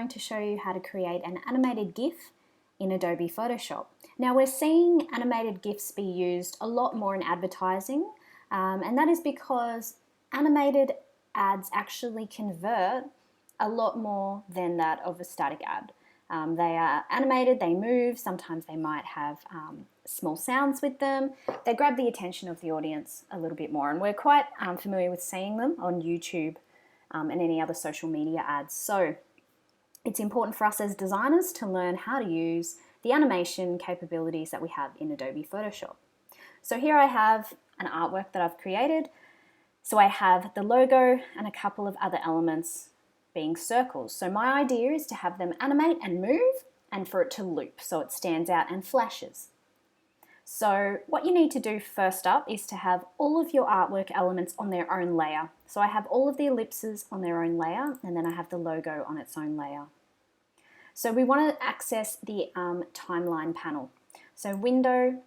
going to show you how to create an animated GIF in Adobe Photoshop. Now we're seeing animated GIFs be used a lot more in advertising, and that is because animated ads actually convert a lot more than that of a static ad. They are animated, they move, sometimes they might have small sounds with them. They grab the attention of the audience a little bit more, and we're quite familiar with seeing them on YouTube and any other social media ads. So it's important for us as designers to learn how to use the animation capabilities that we have in Adobe Photoshop. So here I have an artwork that I've created. So I have the logo and a couple of other elements being circles. So my idea is to have them animate and move and for it to loop so it stands out and flashes. So what you need to do first up is to have all of your artwork elements on their own layer. So I have all of the ellipses on their own layer, and then I have the logo on its own layer. So we want to access the timeline panel. So Window,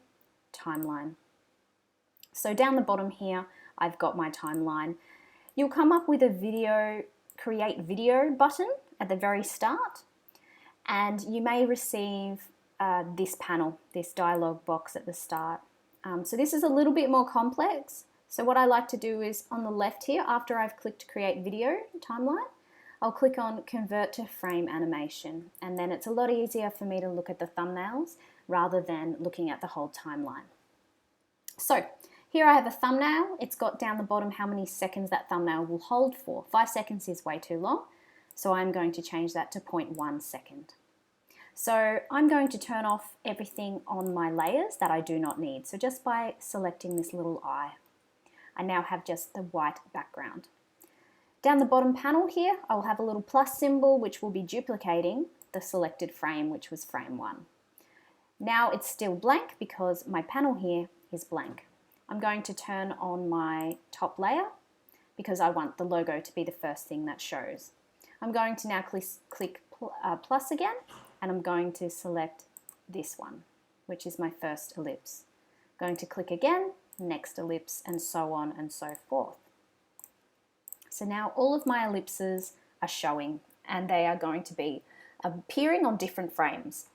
Timeline. So down the bottom here, I've got my timeline. You'll come up with a video, Create Video button at the very start, and you may receive this panel, this dialog box at the start. So this is a little bit more complex. So what I like to do is on the left here, after I've clicked Create Video Timeline, I'll click on Convert to Frame Animation, and then it's a lot easier for me to look at the thumbnails rather than looking at the whole timeline. So here I have a thumbnail. It's got down the bottom how many seconds that thumbnail will hold for. 5 seconds is way too long, so I'm going to change that to 0.1 second. So I'm going to turn off everything on my layers that I do not need. So just by selecting this little eye, I now have just the white background. Down the bottom panel here, I'll have a little plus symbol which will be duplicating the selected frame, which was frame 1. Now it's still blank because my panel here is blank. I'm going to turn on my top layer because I want the logo to be the first thing that shows. I'm going to now click plus again, and I'm going to select this one, which is my first ellipse. I'm going to click again, next ellipse, and so on and so forth. So now all of my ellipses are showing, and they are going to be appearing on different frames.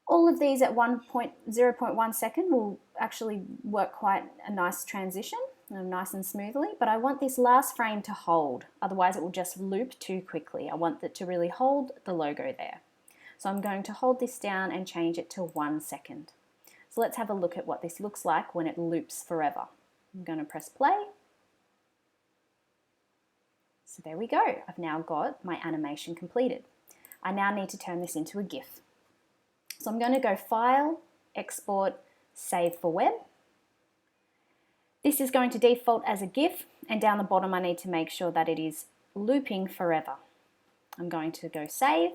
All of these at 0.1 second will actually work quite a nice transition, nice and smoothly, but I want this last frame to hold, otherwise it will just loop too quickly. I want it to really hold the logo there. So I'm going to hold this down and change it to 1 second. So let's have a look at what this looks like when it loops forever. I'm going to press play. So there we go. I've now got my animation completed. I now need to turn this into a GIF. So I'm going to go File, Export, Save for Web. This is going to default as a GIF, and down the bottom I need to make sure that it is looping forever. I'm going to go Save,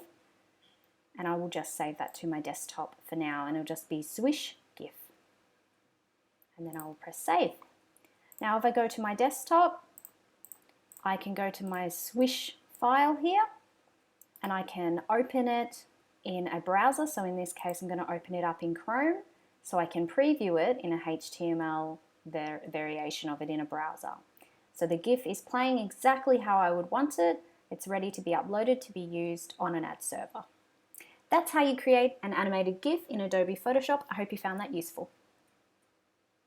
and I will just save that to my desktop for now, and it'll just be Swish GIF. And then I will press Save. Now if I go to my desktop, I can go to my Swish file here, and I can open it in a browser. So in this case I'm going to open it up in Chrome so I can preview it in a HTML variation of it in a browser. So the GIF is playing exactly how I would want it. It's ready to be uploaded to be used on an ad server. That's how you create an animated GIF in Adobe Photoshop. I hope you found that useful.